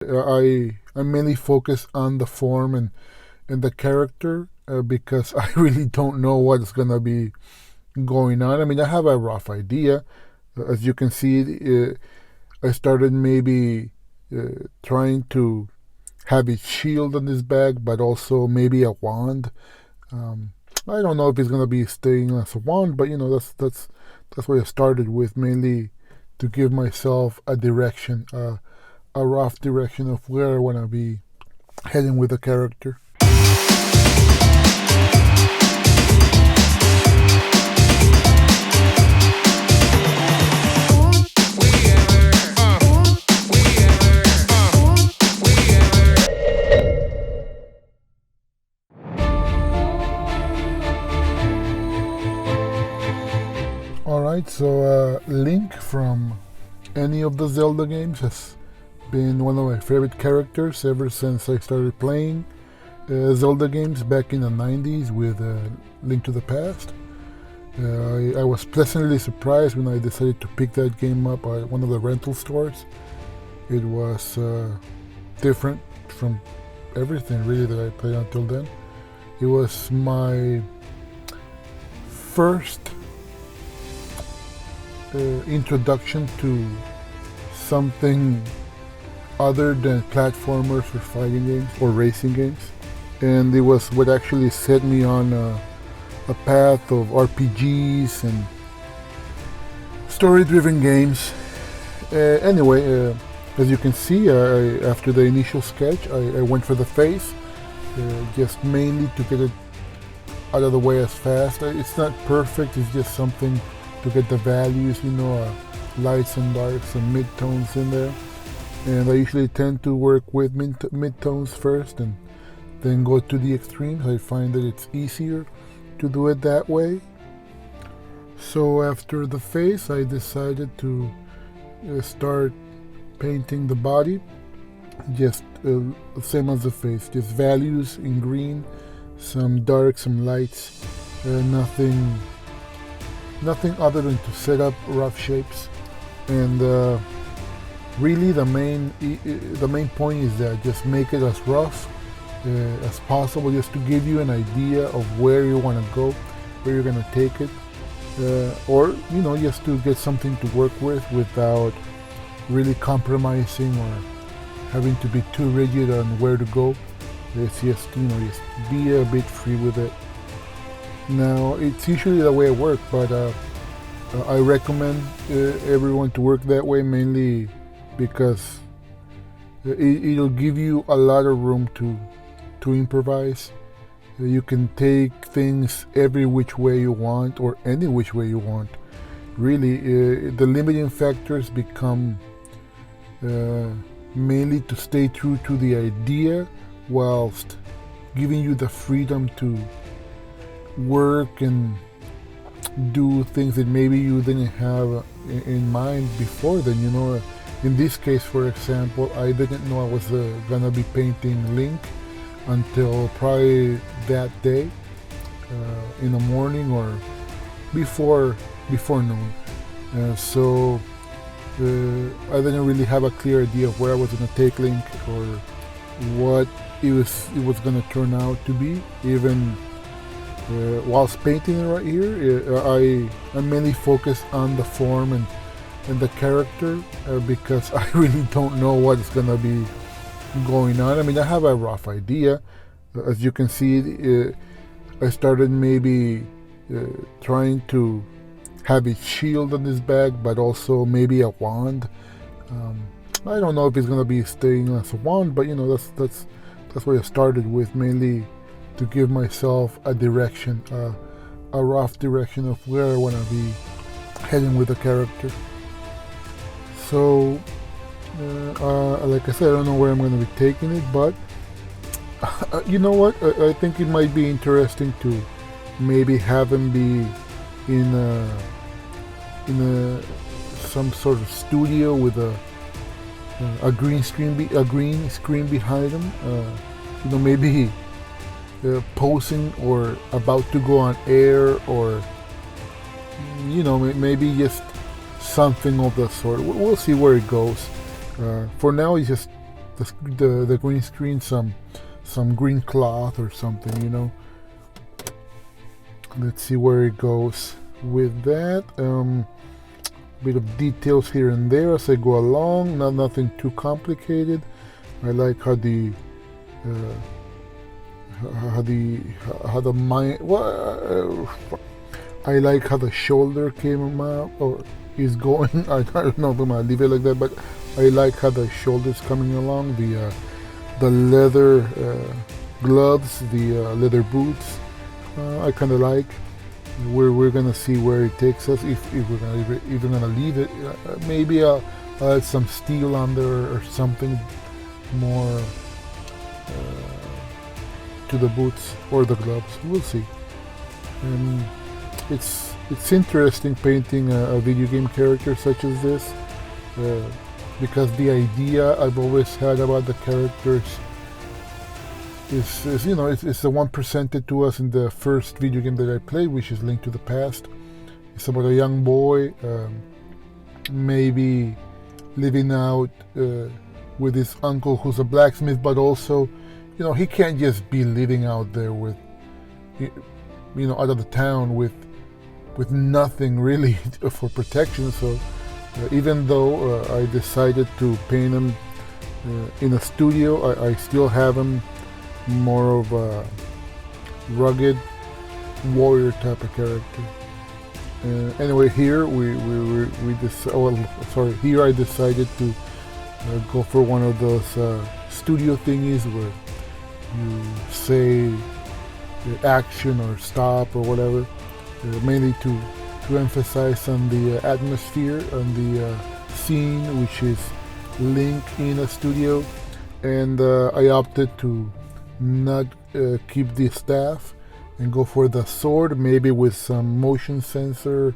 I mainly focus on the form and the character because I really don't know what's gonna be going on. I mean, I have a rough idea. As you can see, I started maybe trying to have a shield on his bag, but also maybe a wand. Um, I don't know if it's gonna be staying as a wand, but that's what I started with, mainly to give myself a direction, a rough direction of where I wanna be heading with the character. Alright, so Link from any of the Zelda games has been one of my favorite characters ever since I started playing Zelda games back in the 90s with Link to the Past. I was pleasantly surprised when I decided to pick that game up at one of the rental stores. It was different from everything really that I played until then. It was my first introduction to something other than platformers or fighting games or racing games, and it was what actually set me on a path of RPGs and story-driven games. Anyway, as you can see, after the initial sketch, I went for the face, just mainly to get it out of the way as fast. It's not perfect, it's just something to get the values, lights and darks and midtones in there. And I usually tend to work with midtones first and then go to the extremes. I find that it's easier to do it that way. So after the face, I decided to start painting the body, just same as the face, just values in green, some dark, some lights, nothing other than to set up rough shapes. And really the main point is that just make it as rough as possible, just to give you an idea of where you want to go, where you're going to take it, or just to get something to work with without really compromising or having to be too rigid on where to go. It's just just be a bit free with it. Now, it's usually the way I work, but I recommend everyone to work that way, mainly because it'll give you a lot of room to improvise. You can take things every which way you want, or any which way you want. Really, the limiting factors become mainly to stay true to the idea, whilst giving you the freedom to work and do things that maybe you didn't have in mind before then. In this case, for example, I didn't know I was gonna be painting Link until probably that day in the morning or before noon. So I didn't really have a clear idea of where I was gonna take Link or what it was gonna turn out to be. Even whilst painting it right here, I mainly focus on the form and the character because I really don't know what's gonna be going on. I mean, I have a rough idea. As you can see, I started maybe trying to have a shield on his bag, but also maybe a wand. I don't know if it's gonna be staying as a wand, but that's what I started with, mainly to give myself a direction, a rough direction of where I want to be heading with the character. So, like I said, I don't know where I'm going to be taking it, but you know what? I think it might be interesting to maybe have him be in some sort of studio with a green screen behind him. Maybe posing or about to go on air, or maybe just something of the sort. We'll see where it goes. For now, it's just the green screen some green cloth or something, you know. Let's see where it goes with that. Bit of details here and there as I go along, nothing too complicated. I like how the I like how the shoulder came up or is going. I don't know if I'm gonna leave it like that, but I like how the shoulder's coming along. The leather gloves, the leather boots, I kind of like. We're gonna see where it takes us if we're gonna leave it. Maybe I'll add some steel on there or something more to the boots or the gloves. We'll see. It's interesting painting a video game character such as this, because the idea I've always had about the characters is you know, it's the one presented to us in the first video game that I played, which is Link to the Past. It's about a young boy, maybe living out with his uncle who's a blacksmith, but also, you know, he can't just be living out there with, you know, out of the town with nothing really for protection. So even though I decided to paint him in a studio, I still have him more of a rugged warrior type of character. Anyway, here here I decided to go for one of those studio thingies where you say action or stop or whatever, mainly to emphasize on the atmosphere, on the scene, which is Link in a studio. And I opted to not keep the staff and go for the sword, maybe with some motion sensor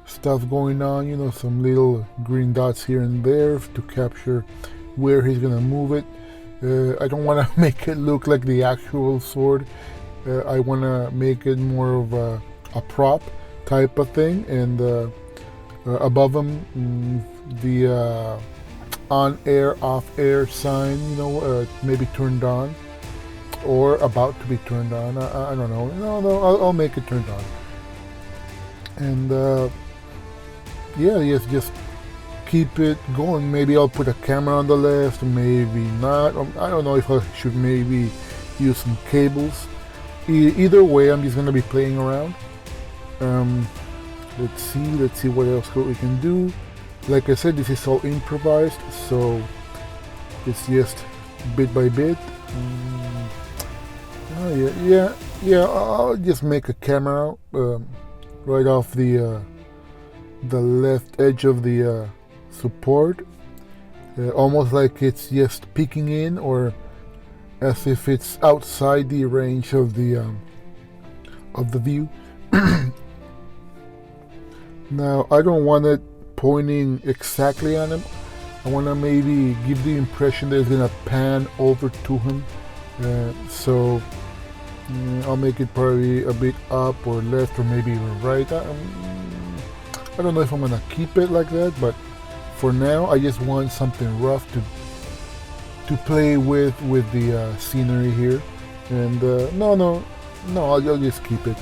stuff going on, you know, some little green dots here and there to capture where he's gonna move it. I don't want to make it look like the actual sword. I want to make it more of a prop type of thing, and above him the on air, off air sign, you know, maybe turned on or about to be turned on. I don't know. No, I'll make it turned on. And yeah, yes, just keep it going. Maybe I'll put a camera on the left, maybe not. I don't know if I should maybe use some cables. Either way, I'm just gonna be playing around. Let's see what else we can do. Like I said, this is all improvised, so it's just bit by bit. Yeah. I'll just make a camera right off the left edge of the support, almost like it's just peeking in, or as if it's outside the range of the view. Now I don't want it pointing exactly on him. I want to maybe give the impression that it's gonna pan over to him. So I'll make it probably a bit up or left or maybe even right. I don't know if I'm gonna keep it like that, but for now I just want something rough to play with the scenery here. And no, I'll just keep it.